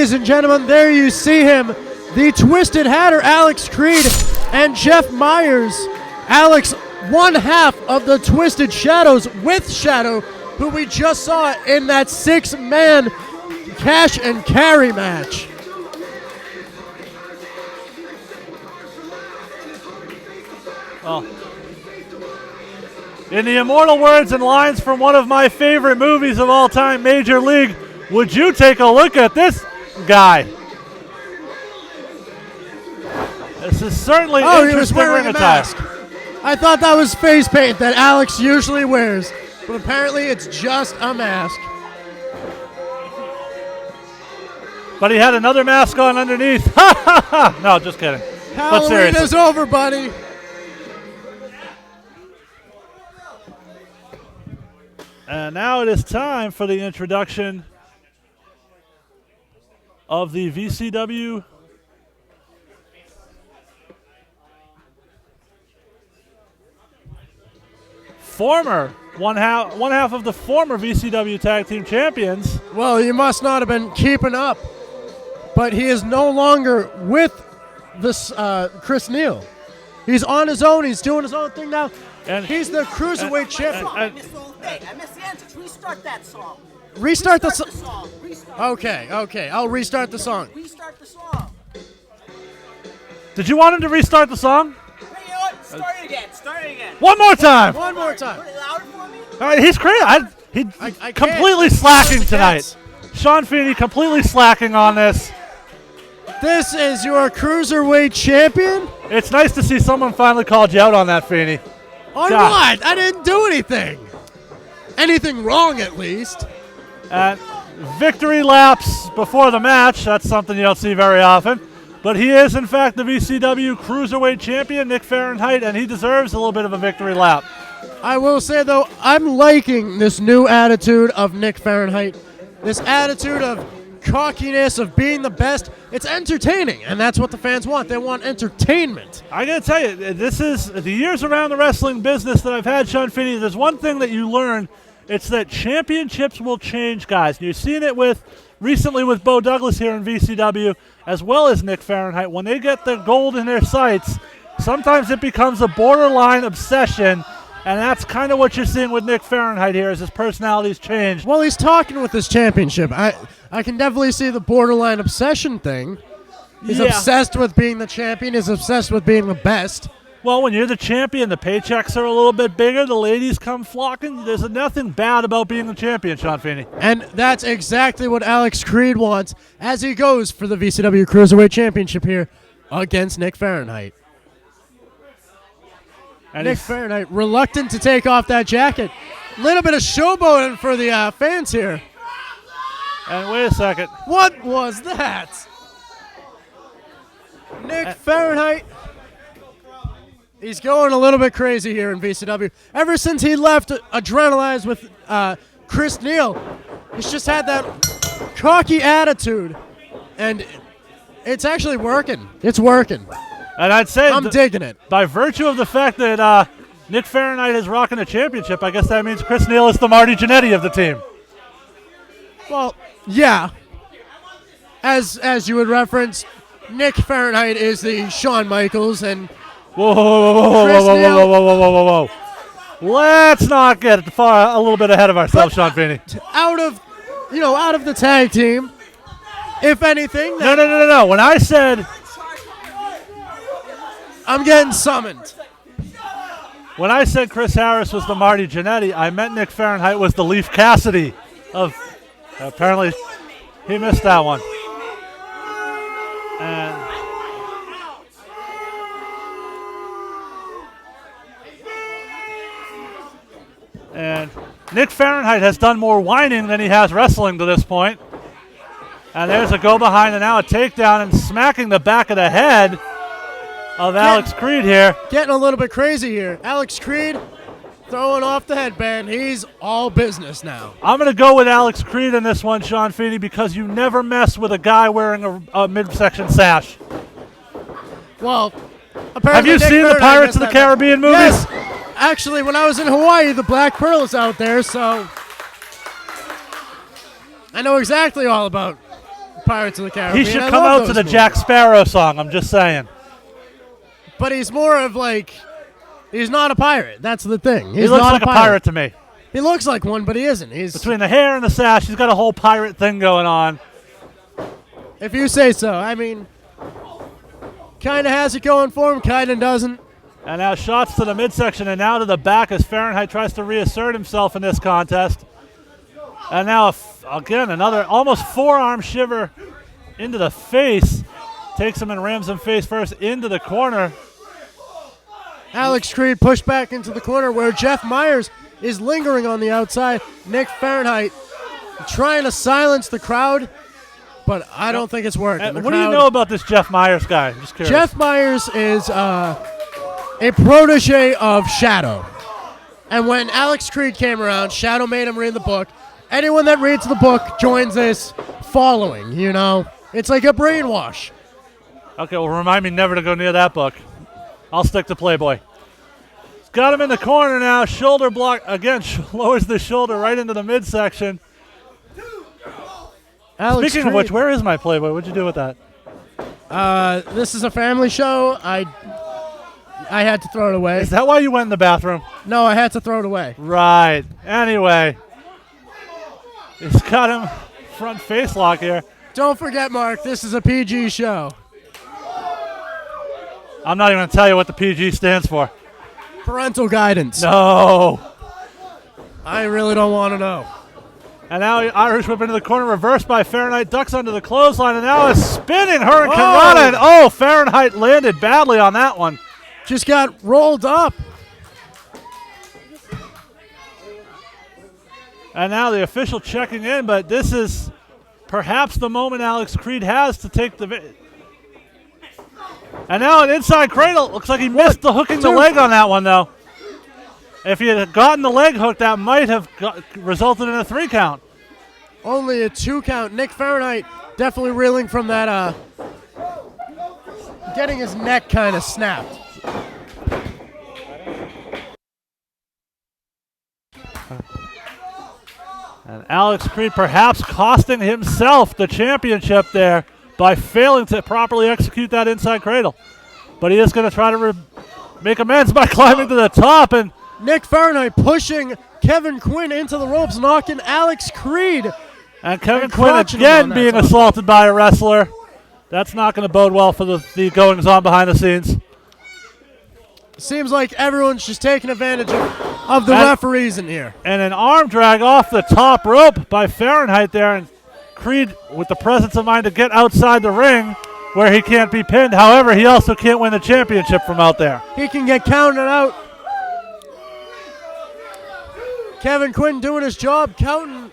Ladies and gentlemen, there you see him, the Twizted Hatter, Alex Creed, and Jeff Myers. Alex, one half of the Twisted Shadows with Shadow, who we just saw in that 6-man cash and carry match. Well, in the immortal words and lines from one of my favorite movies of all time, Major League, would you take a look at this guy? This is certainly interesting. He was wearing a mask. I thought that was face paint that Alex usually wears, but apparently it's just a mask. But he had another mask on underneath. Ha ha ha! No, just kidding. Halloween is over, buddy. And now it is time for the introduction of the VCW one half of the former VCW Tag Team Champions. Well, he must not have been keeping up, but he is no longer with this Chris Neal. He's on his own. He's doing his own thing now. And he's the Cruiserweight champion. I missed the whole thing. I missed the entrance. Restart that song. Restart the song. Okay. I'll restart the song. Restart the song. Did you want him to restart the song? Hey, you know what? Start it again. One more time. One more time. Put it louder for me. All right, he's crazy. I completely can't. slacking tonight. Sean Feeney completely slacking on this. This is your Cruiserweight champion? It's nice to see someone finally called you out on that, Feeney. On what? I didn't do anything. Anything wrong, at least. Victory laps before the match. That's something you don't see very often. But he is, in fact, the VCW Cruiserweight champion, Nick Fahrenheit, and he deserves a little bit of a victory lap. I will say, though, I'm liking this new attitude of Nick Fahrenheit. This attitude of cockiness, of being the best. It's entertaining, and that's what the fans want. They want entertainment. I got to tell you, this is the years around the wrestling business that I've had, Sean Finney. There's one thing that you learn. It's that championships will change, guys. And you've seen it recently with Bo Douglas here in VCW, as well as Nick Fahrenheit. When they get their gold in their sights, sometimes it becomes a borderline obsession. And that's kind of what you're seeing with Nick Fahrenheit here as his personality's changed. Well, he's talking with his championship. I can definitely see the borderline obsession thing. He's obsessed with being the champion. He's obsessed with being the best. Well, when you're the champion, the paychecks are a little bit bigger. The ladies come flocking. There's nothing bad about being the champion, Sean Feeney. And that's exactly what Alex Creed wants as he goes for the VCW Cruiserweight Championship here against Nick Fahrenheit. And Nick Fahrenheit reluctant to take off that jacket. A little bit of showboating for the fans here. And wait a second. What was that? Nick Fahrenheit. He's going a little bit crazy here in VCW. Ever since he left Adrenalize with Chris Neal, he's just had that cocky attitude. And it's actually working. It's working. And I'd say I'm digging it. By virtue of the fact that Nick Fahrenheit is rocking a championship, I guess that means Chris Neal is the Marty Jannetty of the team. Well, yeah. As you would reference, Nick Fahrenheit is the Shawn Michaels and whoa. Let's not get a little bit ahead of ourselves, Sean Feeney. Out of the tag team, if anything. No. When I said I'm getting summoned. When I said Chris Harris was the Marty Jannetty, I meant Nick Fahrenheit was the Leaf Cassidy of. Apparently, he missed that one. And Nick Fahrenheit has done more whining than he has wrestling to this point. And there's a go behind and now a takedown and smacking the back of the head of Alex Creed here. Getting a little bit crazy here. Alex Creed throwing off the headband. He's all business now. I'm going to go with Alex Creed in this one, Sean Feeney, because you never mess with a guy wearing a midsection sash. Well, apparently have you seen the Pirates of the Caribbean movies? Yes. Actually, when I was in Hawaii, the Black Pearl is out there, so I know exactly all about Pirates of the Caribbean. He should I come love out to those the movies. Jack Sparrow song. I'm just saying. But he's more of like, he's not a pirate. That's the thing. He's He looks not like a pirate to me. He looks like one, but he isn't. He's, Between the hair and the sash, he's got a whole pirate thing going on. if you say so. I mean, kind of has it going for him, kind of doesn't. And now shots to the midsection and now to the back as Fahrenheit tries to reassert himself in this contest. And now, again, another almost forearm shiver into the face. Takes him and rams him face first into the corner. Alex Creed pushed back into the corner where Jeff Myers is lingering on the outside. Nick Fahrenheit trying to silence the crowd, but I don't think it's working. What do you know about this Jeff Myers guy? Just curious. Jeff Myers is a protege of Shadow. And when Alex Creed came around, Shadow made him read the book. Anyone that reads the book joins this following, you know? It's like a brainwash. Okay, well, remind me never to go near that book. I'll stick to Playboy. He's got him in the corner now. Shoulder block. Again, lowers the shoulder right into the midsection. Alex Speaking of Creed, which, where is my Playboy? What'd you do with that? this is a family show. I had to throw it away. Is that why you went in the bathroom? No, I had to throw it away. Right. Anyway. He's got him front face lock here. Don't forget, Mark, this is a PG show. I'm not even going to tell you what the PG stands for. Parental guidance. No. I really don't want to know. And now Irish whip into the corner, reversed by Fahrenheit, ducks under the clothesline, and now is spinning Hurricane Rana. And Fahrenheit landed badly on that one. Just got rolled up. And now the official checking in, but this is perhaps the moment Alex Creed has to take the... And now an inside cradle. Looks like he missed the hooking the leg on that one, though. If he had gotten the leg hook, that might have resulted in a 3 count. Only a 2 count. Nick Fahrenheit definitely reeling from that, getting his neck kind of snapped. And Alex Creed perhaps costing himself the championship there by failing to properly execute that inside cradle. But he is going to try to make amends by climbing to the top. And Nick Fahrenheit pushing Kevin Quinn into the ropes, knocking Alex Creed. And Kevin Quinn again being assaulted by a wrestler. That's not going to bode well for the goings-on behind the scenes. Seems like everyone's just taking advantage of the referees in here. And an arm drag off the top rope by Fahrenheit there. And Creed with the presence of mind to get outside the ring where he can't be pinned. However, he also can't win the championship from out there. He can get counted out. Kevin Quinn doing his job, counting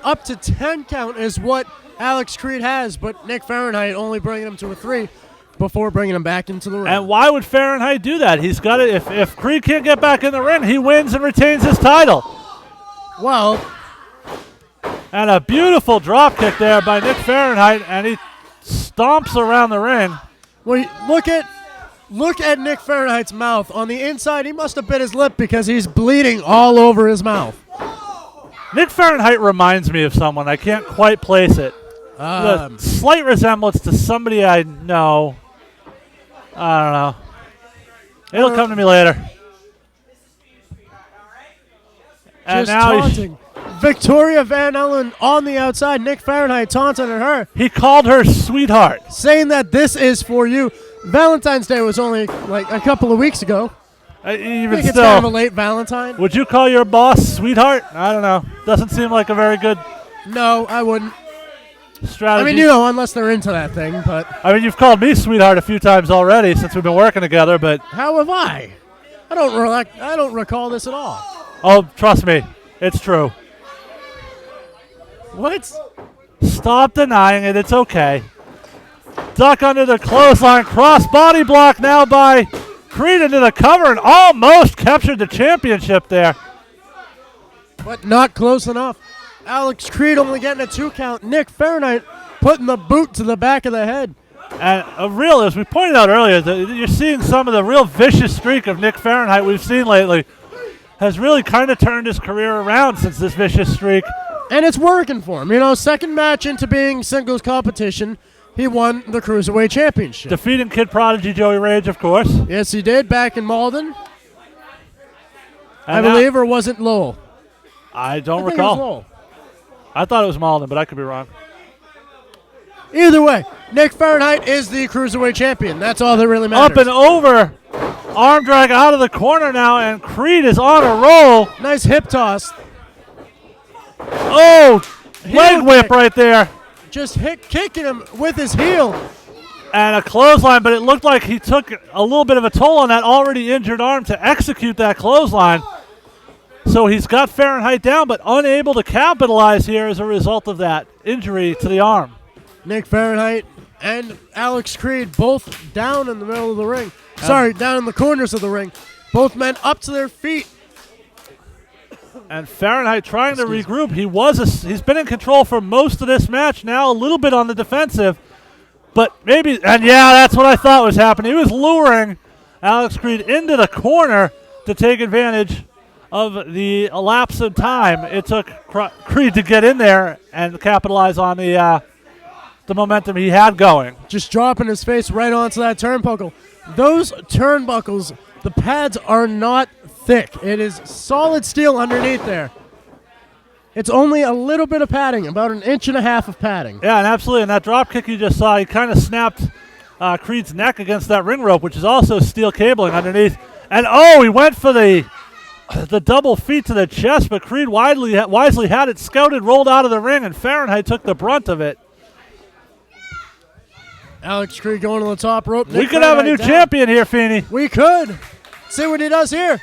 up to 10 count is what Alex Creed has, but Nick Fahrenheit only bringing him to a 3 before bringing him back into the ring. And why would Fahrenheit do that? He's got it. If Creed can't get back in the ring, he wins and retains his title. Well, and a beautiful drop kick there by Nick Fahrenheit, and he stomps around the ring. Well, look at Nick Fahrenheit's mouth. On the inside, he must have bit his lip because he's bleeding all over his mouth. Nick Fahrenheit reminds me of someone. I can't quite place it. The slight resemblance to somebody I know. I don't know. It'll come to me later. And just now taunting. Victoria Van Ellen on the outside. Nick Fahrenheit taunting at her. He called her sweetheart. Saying that this is for you. Valentine's Day was only like a couple of weeks ago. Even I think still, it's kind of a late Valentine. Would you call your boss sweetheart? I don't know. Doesn't seem like a very good No, I wouldn't. strategy. I mean, you know, unless they're into that thing, but... I mean, you've called me sweetheart a few times already since we've been working together, but... How have I? I don't recall this at all. Oh, trust me. It's true. What? Stop denying it. It's okay. Duck under the clothesline. Cross body block now by Creed into the cover and almost captured the championship there. But not close enough. Alex Creed only getting a 2 count. Nick Fahrenheit putting the boot to the back of the head. And as we pointed out earlier, you're seeing some of the real vicious streak of Nick Fahrenheit we've seen lately has really kind of turned his career around since this vicious streak. And it's working for him. You know, second match into being singles competition, he won the Cruiserweight Championship. Defeating Kid Prodigy Joey Rage, of course. Yes, he did, back in Malden. I And now- believe, or was it Lowell? I don't I think it was recall. Lowell. I thought it was Malden, but I could be wrong. Either way, Nick Fahrenheit is the Cruiserweight Champion. That's all that really matters. Up and over. Arm drag out of the corner now, and Creed is on a roll. Nice hip toss. Oh, leg Heel whip kick. right there. Just kicking him with his heel. And a clothesline, but it looked like he took a little bit of a toll on that already injured arm to execute that clothesline. So he's got Fahrenheit down, but unable to capitalize here as a result of that injury to the arm. Nick Fahrenheit and Alex Creed both down in the middle of the ring. Sorry, down in the corners of the ring. Both men up to their feet. And Fahrenheit trying to regroup. He's been in control for most of this match. Now a little bit on the defensive, but maybe. And yeah, that's what I thought was happening. He was luring Alex Creed into the corner to take advantage of the elapse of time it took Creed to get in there and capitalize on the momentum he had going. Just dropping his face right onto that turnbuckle. Those turnbuckles, the pads are not thick. It is solid steel underneath there. It's only a little bit of padding, about 1.5 inches of padding. Yeah, and absolutely. And that drop kick you just saw, he kind of snapped Creed's neck against that ring rope, which is also steel cabling underneath. And he went for the double feet to the chest, but Creed wisely had it scouted, rolled out of the ring, and Fahrenheit took the brunt of it. Alex Creed going to the top rope. We could have a new champion here, Feeney. We could. See what he does here.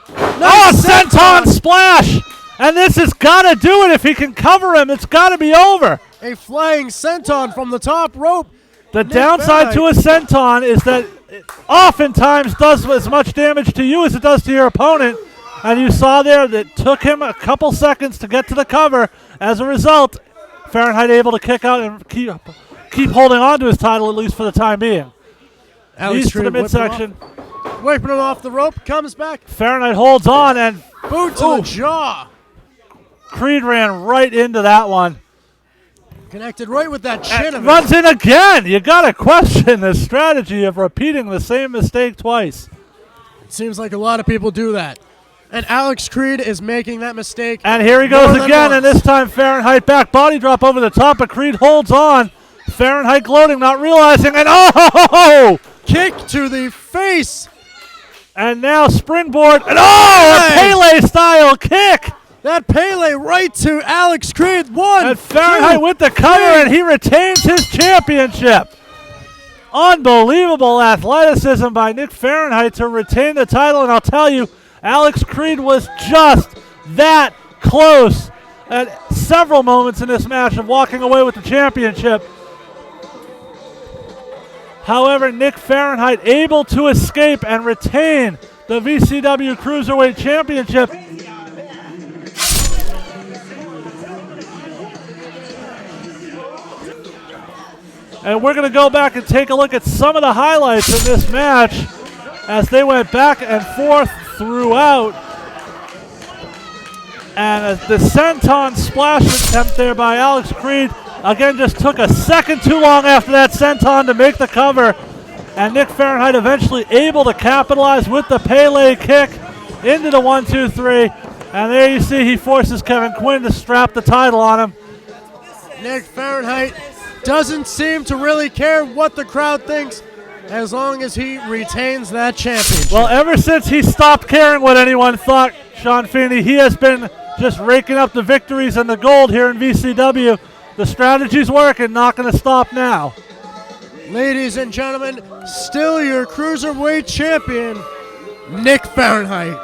Senton splash! And this has got to do it. If he can cover him, it's got to be over. A flying senton from the top rope. The downside to a senton is that it oftentimes does as much damage to you as it does to your opponent. And you saw there that it took him a couple seconds to get to the cover. As a result, Fahrenheit able to kick out and keep holding on to his title, at least for the time being. Alex Knees to the Creed midsection. Wiping him off the rope, comes back. Fahrenheit holds on, and Boot to the jaw. Creed ran right into that one. Connected right with that chin of Runs his. in again. You got to question the strategy of repeating the same mistake twice. It seems like a lot of people do that. And Alex Creed is making that mistake. And here he more goes than again, and once. this time Fahrenheit back body drop over the top, but Creed holds on. Fahrenheit gloating, not realizing, and Kick to the face. And now springboard, and a Pele-style kick! That Pele right to Alex Creed. One, And Fahrenheit two, with the cover, three. and he retains his championship. Unbelievable athleticism by Nick Fahrenheit to retain the title, and I'll tell you, Alex Creed was just that close at several moments in this match of walking away with the championship. However, Nick Fahrenheit able to escape and retain the VCW Cruiserweight Championship. And we're going to go back and take a look at some of the highlights in this match as they went back and forth throughout. And the senton splash attempt there by Alex Creed, again, just took a second too long after that senton to make the cover. And Nick Fahrenheit eventually able to capitalize with the Pele kick into the 1-2-3. And there you see he forces Kevin Quinn to strap the title on him. Nick Fahrenheit doesn't seem to really care what the crowd thinks as long as he retains that championship. Well, ever since he stopped caring what anyone thought, Sean Feeney, he has been just raking up the victories and the gold here in VCW. The strategy's working, not going to stop now. Ladies and gentlemen, still your Cruiserweight champion, Nick Fahrenheit.